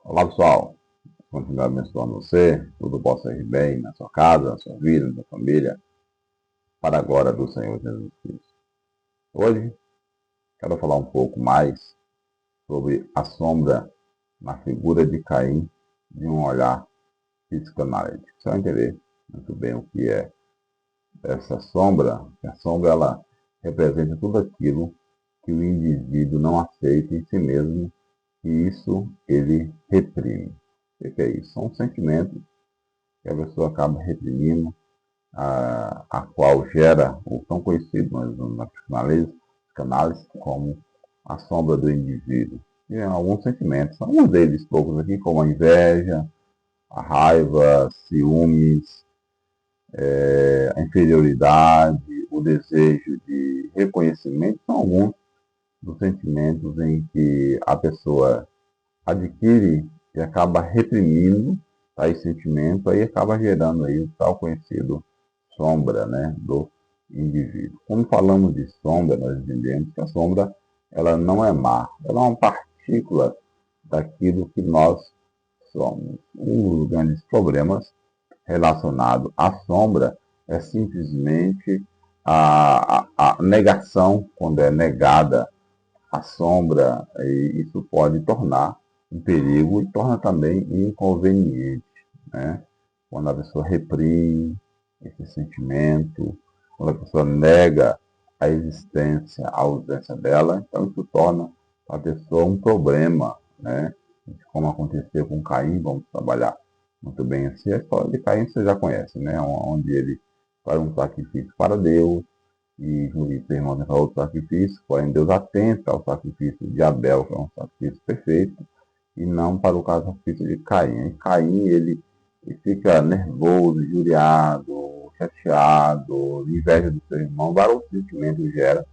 Olá pessoal, continuar abençoando você, tudo possa ir bem na sua casa, na sua vida, na sua família, para a glória do Senhor Jesus Cristo. Hoje quero falar um pouco mais sobre a sombra na figura de Caim de um olhar psicanalítico. Você vai entender muito bem o que é essa sombra. A sombra ela representa tudo aquilo que o indivíduo não aceita em si mesmo e isso ele reprime. O que é isso? São sentimentos que a pessoa acaba reprimindo, a qual gera o tão conhecido na psicanálise como a sombra do indivíduo. E alguns sentimentos, alguns deles poucos aqui, como a inveja, a raiva, ciúmes, a inferioridade, o desejo de reconhecimento, são alguns dos sentimentos em que a pessoa adquire e acaba reprimindo esse sentimento, aí acaba gerando aí o tal conhecido sombra, né, do indivíduo. Quando falamos de sombra, nós entendemos que a sombra ela não é má, ela é uma partícula daquilo que nós somos. Um dos grandes problemas relacionado à sombra é simplesmente a negação, quando é negada a sombra, e isso pode tornar um perigo e torna também inconveniente, né? Quando a pessoa reprime esse sentimento, quando a pessoa nega a existência, a ausência dela, então isso torna a pessoa um problema, né? Como aconteceu com Caim, vamos trabalhar muito bem assim. A história de Caim você já conhece, né? Onde ele faz um sacrifício para Deus, e seu irmão tem outro sacrifício, porém Deus atenta ao sacrifício de Abel, que é um sacrifício perfeito, e não para o sacrifício de Caim. E Caim, ele fica nervoso, injuriado, chateado, inveja do seu irmão, vários sentimentos gera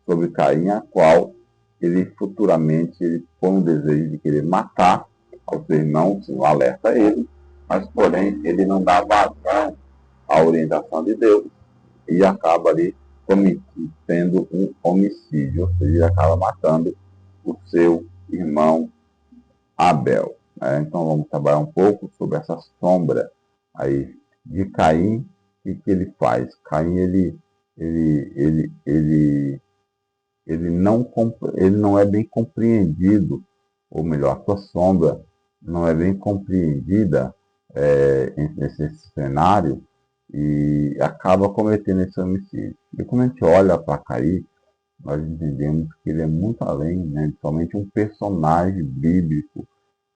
sobre Caim, a qual ele futuramente ele põe um desejo de querer matar ao seu irmão, o Senhor alerta ele, mas porém ele não dá vazão à orientação de Deus e acaba ali cometendo um homicídio, ou seja, ele acaba matando o seu irmão Abel. Né? Então vamos trabalhar um pouco sobre essa sombra aí de Caim. O que ele faz? Caim ele, ele, ele, ele não é bem compreendido, ou melhor, a sua sombra não é bem compreendida nesse cenário e acaba cometendo esse homicídio. E quando a gente olha para Caim, nós entendemos que ele é muito além, né, de somente um personagem bíblico,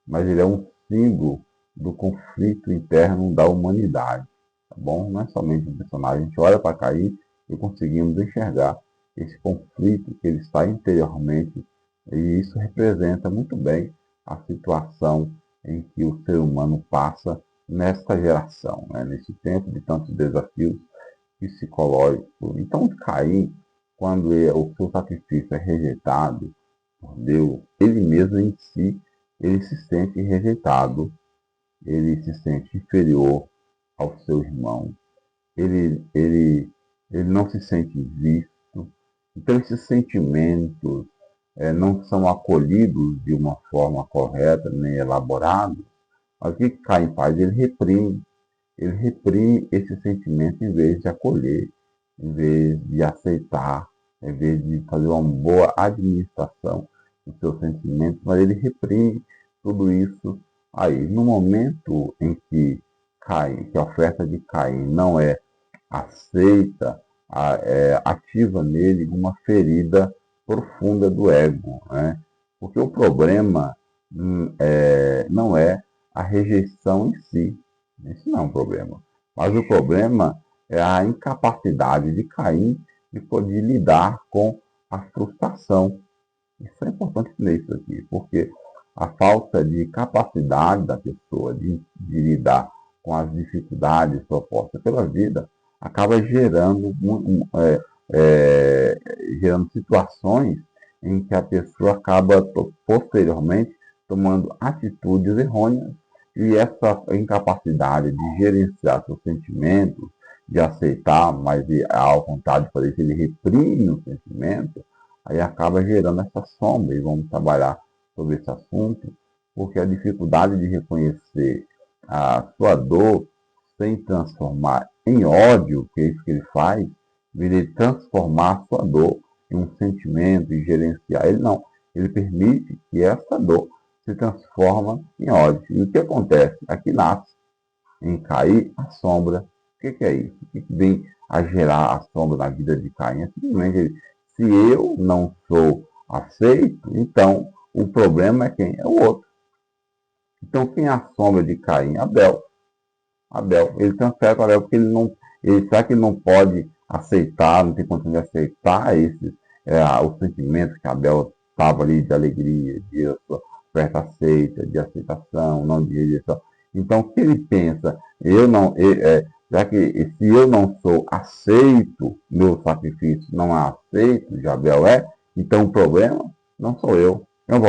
mas ele é um símbolo do conflito interno da humanidade, tá bom? Não é somente um personagem, a gente olha para Caim e conseguimos enxergar esse conflito que ele está interiormente, e isso representa muito bem a situação em que o ser humano passa nesta geração, né? Nesse tempo de tantos desafios psicológicos. Então, Caim, quando o seu sacrifício é rejeitado por Deus, ele mesmo em si, ele se sente rejeitado, ele se sente inferior ao seu irmão, ele, ele, ele não se sente visto. Então, esses sentimentos não são acolhidos de uma forma correta, nem elaborados. Mas o que Caim faz? Ele reprime esse sentimento em vez de acolher, em vez de aceitar, em vez de fazer uma boa administração dos seus sentimentos, mas ele reprime tudo isso aí. No momento em que Caim, que a oferta de Caim não é aceita, ativa nele uma ferida profunda do ego, né? Porque o problema não é a rejeição em si, isso não é um problema, mas o problema é a incapacidade de Caim de poder lidar com a frustração. Isso é importante entender isso aqui, porque a falta de capacidade da pessoa de lidar com as dificuldades propostas pela vida acaba gerando situações em que a pessoa acaba posteriormente tomando atitudes errôneas e essa incapacidade de gerenciar seus sentimentos, de aceitar, mas ao contrário de fazer isso, ele reprime o sentimento, aí acaba gerando essa sombra, e vamos trabalhar sobre esse assunto, porque a dificuldade de reconhecer a sua dor sem transformar em ódio, que é isso que ele faz, ele transformar a sua dor em um sentimento e gerenciar. Ele não, ele permite que essa dor se transforma em ódio. E o que acontece? Aqui nasce em Caim a sombra. O que é isso? O que vem a gerar a sombra na vida de Caim? É simplesmente, se eu não sou aceito, então o problema é quem? É o outro. Então quem é a sombra de Caim? Abel. Abel. Ele transfere para Abel porque será que ele não pode aceitar, não tem condição de aceitar os sentimentos que Abel estava ali de alegria, de oferta aceita, de aceitação, não de rejeição. Então, o que ele pensa? Já que se eu não sou aceito, meu sacrifício não é aceito, de Abel então o problema não sou eu, não é o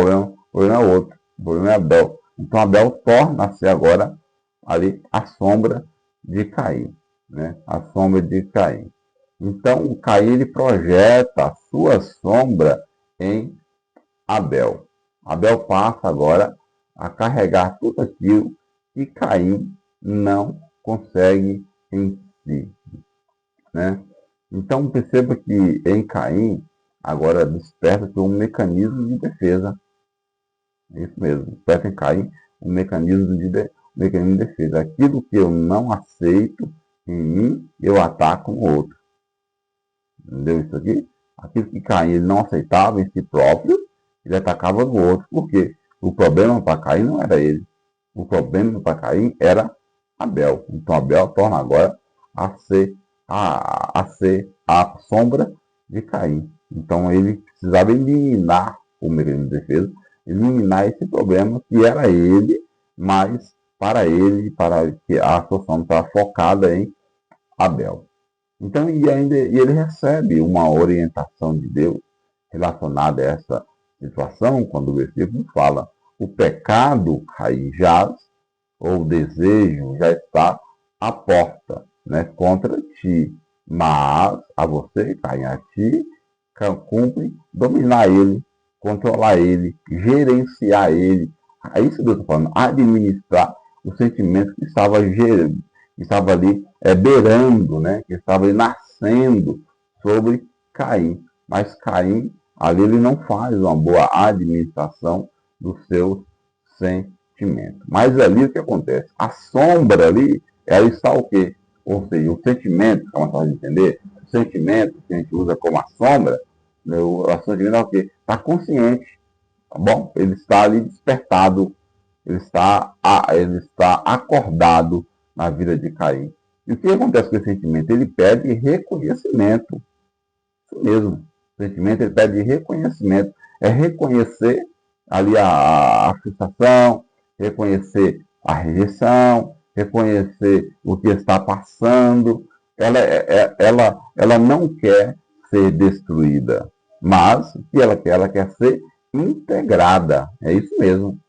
problema é outro, o problema é Abel. Então, Abel torna-se agora ali a sombra de Caim, né? A sombra de Caim. Então, Caim ele projeta a sua sombra em Abel. Abel passa agora a carregar tudo aquilo que Caim não consegue em si, né? Então, perceba que em Caim agora desperta-se um mecanismo de defesa. É isso mesmo, desperta em Caim um mecanismo de defesa. Aquilo que eu não aceito em mim, eu ataco no outro. Entendeu isso aqui? Aquilo que Caim ele não aceitava em si próprio, ele atacava no outro. Por quê? O problema para Caim não era ele. O problema para Caim era Abel. Então Abel torna agora a ser a sombra de Caim. Então ele precisava eliminar o mecanismo de defesa, eliminar esse problema que era ele, mas para que a solução estava focada em Abel. Então, e ele recebe uma orientação de Deus relacionada a essa situação, quando o versículo fala: o pecado aí jaz, ou o desejo já está à porta, né, contra ti, mas a você, Caim, a ti, cumpre dominar ele, controlar ele, gerenciar ele. É isso que Deus está falando, administrar o sentimento que estava ali beirando, né? Que estava ali nascendo sobre Caim. Mas Caim, ali ele não faz uma boa administração dos seus sentimentos. Mas ali o que acontece? A sombra ali, ela está o quê? Ou seja, o sentimento, como a gente entender, o sentimento que a gente usa como a sombra, né, o sentimento é o quê? Está consciente, tá bom? Ele está ali despertado, ele está acordado na vida de Caim. E o que acontece com esse sentimento? Ele pede reconhecimento. Isso mesmo. O sentimento ele pede reconhecimento. É reconhecer ali a frustração, reconhecer a rejeição, reconhecer o que está passando. Ela não quer ser destruída, mas o que ela quer? Ela quer ser integrada. É isso mesmo.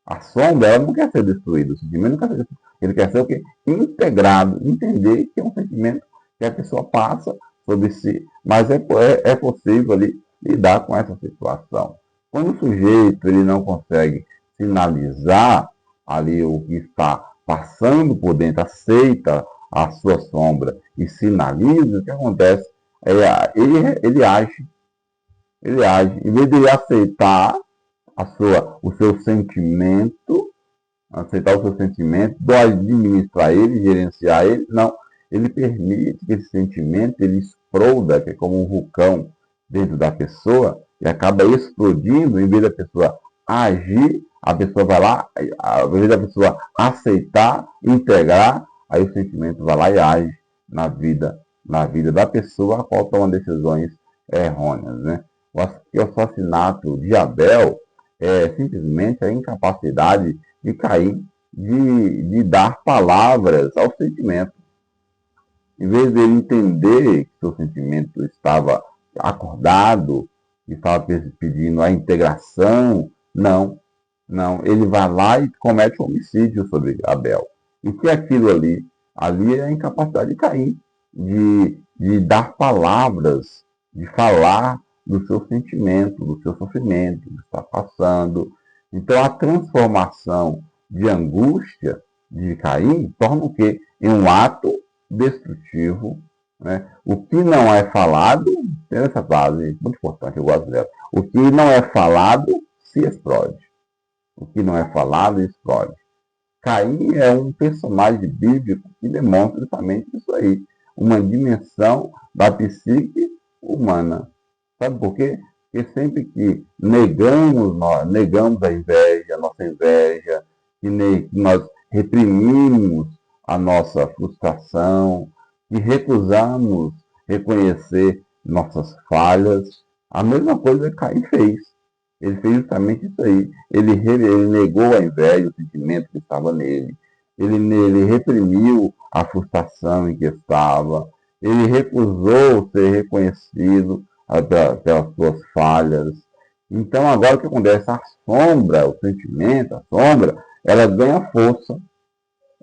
A sombra ela não quer ser destruída, o sentimento não quer ser destruído. Ele quer ser o quê? Integrado, entender que é um sentimento que a pessoa passa sobre si, mas é possível ali lidar com essa situação. Quando o sujeito ele não consegue sinalizar ali o que está passando por dentro, aceita a sua sombra e sinaliza, o que acontece? Ele age. Ele age. Em vez de ele aceitar o seu sentimento, aceitar o seu sentimento, administrar ele, gerenciar ele, não. Ele permite que esse sentimento ele exploda, que é como um vulcão dentro da pessoa, e acaba explodindo, em vez da pessoa agir, a pessoa vai lá, ao invés da pessoa aceitar, integrar, aí o sentimento vai lá e age na vida da pessoa, a qual toma decisões errôneas, né? O assassinato de Abel é simplesmente a incapacidade de Caim de dar palavras ao sentimento. Em vez de ele entender que seu sentimento estava acordado, estava pedindo a integração, não. Ele vai lá e comete um homicídio sobre Abel. E que aquilo ali é a incapacidade de Caim de dar palavras, de falar do seu sentimento, do seu sofrimento, do que está passando. Então, a transformação de angústia de Caim torna o quê? Em um ato destrutivo. Né? O que não é falado, tem essa frase muito importante, eu gosto dela. O que não é falado, se explode. O que não é falado, explode. Caim é um personagem bíblico que demonstra justamente isso aí. Uma dimensão da psique humana. Sabe por quê? Porque sempre que negamos a inveja, a nossa inveja, que nós reprimimos a nossa frustração, que recusamos reconhecer nossas falhas, a mesma coisa que Caim fez. Ele fez justamente isso aí. Ele negou a inveja, o sentimento que estava nele. Ele reprimiu a frustração em que estava. Ele recusou ser reconhecido pelas suas falhas. Então, agora o que acontece? A sombra, o sentimento, a sombra, ela ganha força.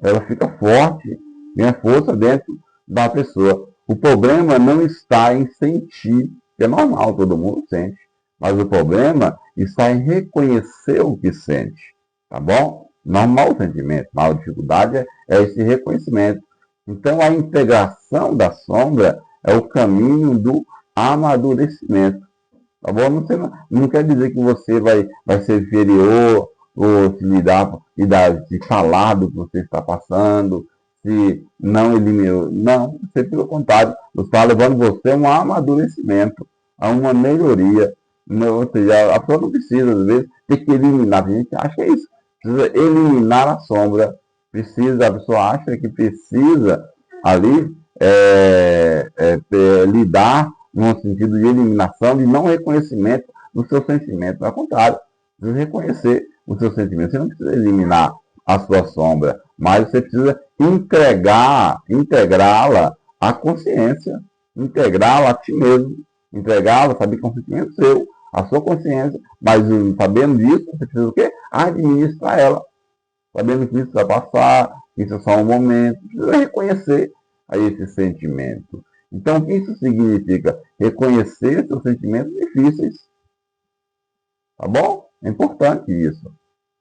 Ela fica forte, ganha força dentro da pessoa. O problema não está em sentir, que é normal, todo mundo sente. Mas o problema está em reconhecer o que sente, tá bom? Normal o sentimento, mas a dificuldade é esse reconhecimento. Então, a integração da sombra é o caminho do amadurecimento, tá bom? Não quer dizer que você vai ser inferior ou se se falar do que você está passando, se não eliminou. Não, você pelo contrário, você está levando você a um amadurecimento, a uma melhoria. Ou seja, a pessoa não precisa, às vezes, ter que eliminar. A gente acha que é isso. Precisa eliminar a sombra. A pessoa acha que precisa ali lidar no sentido de eliminação, de não reconhecimento do seu sentimento. Ao contrário, precisa reconhecer o seu sentimento. Você não precisa eliminar a sua sombra, mas você precisa integrá-la à consciência, integrá-la a ti mesmo, entregá-la, saber que é um sentimento seu, a sua consciência, mas sabendo disso, você precisa o quê? Administrar ela. Sabendo que isso vai passar, que isso é só um momento, precisa reconhecer aí esse sentimento. Então, o que isso significa? Reconhecer seus sentimentos difíceis. Tá bom? É importante isso.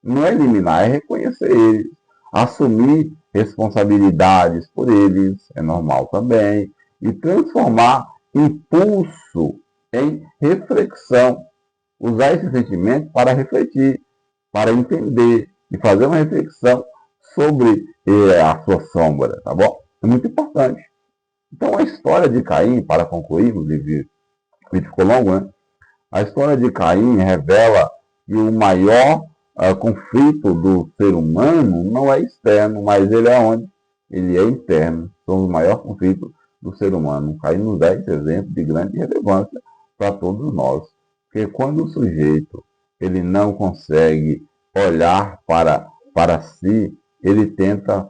Não é eliminar, é reconhecer eles. Assumir responsabilidades por eles, é normal também. E transformar impulso em reflexão. Usar esse sentimento para refletir, para entender e fazer uma reflexão sobre a sua sombra, tá bom? É muito importante. Então, a história de Caim, para concluir, o vídeo ficou longo, né? A história de Caim revela que o maior conflito do ser humano não é externo, mas ele é onde? Ele é interno. Então, o maior conflito do ser humano. Caim nos dá esse exemplo de grande relevância para todos nós. Porque quando o sujeito ele não consegue olhar para si, ele tenta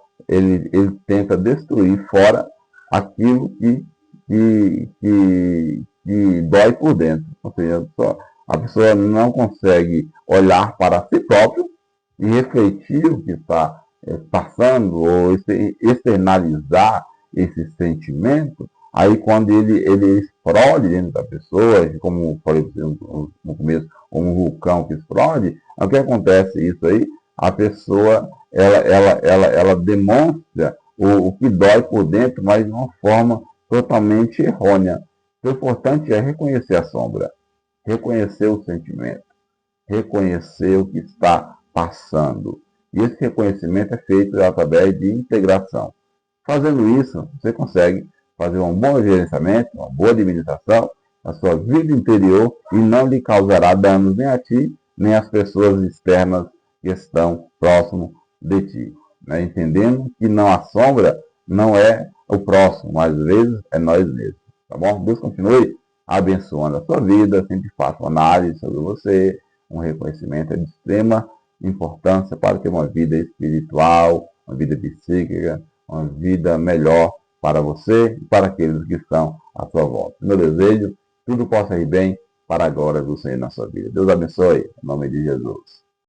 destruir fora aquilo que dói por dentro. Ou seja, a pessoa não consegue olhar para si próprio e refletir o que está passando ou externalizar esse sentimento. Aí, quando ele explode dentro da pessoa, como falei no começo, como um vulcão que explode, o que acontece isso aí? A pessoa ela demonstra o que dói por dentro, mas de uma forma totalmente errônea. O importante é reconhecer a sombra, reconhecer o sentimento, reconhecer o que está passando. E esse reconhecimento é feito através de integração. Fazendo isso, você consegue fazer um bom gerenciamento, uma boa administração na sua vida interior e não lhe causará danos nem a ti, nem às pessoas externas que estão próximo de ti. Né? Entendendo que não a sombra não é o próximo, mas às vezes é nós mesmos. Tá bom? Deus continue abençoando a sua vida, sempre faça uma análise sobre você, um reconhecimento é de extrema importância para ter uma vida espiritual, uma vida psíquica, uma vida melhor para você e para aqueles que estão à sua volta. Meu desejo, tudo possa ir bem para a glória do Senhor na sua vida. Deus abençoe, em nome de Jesus.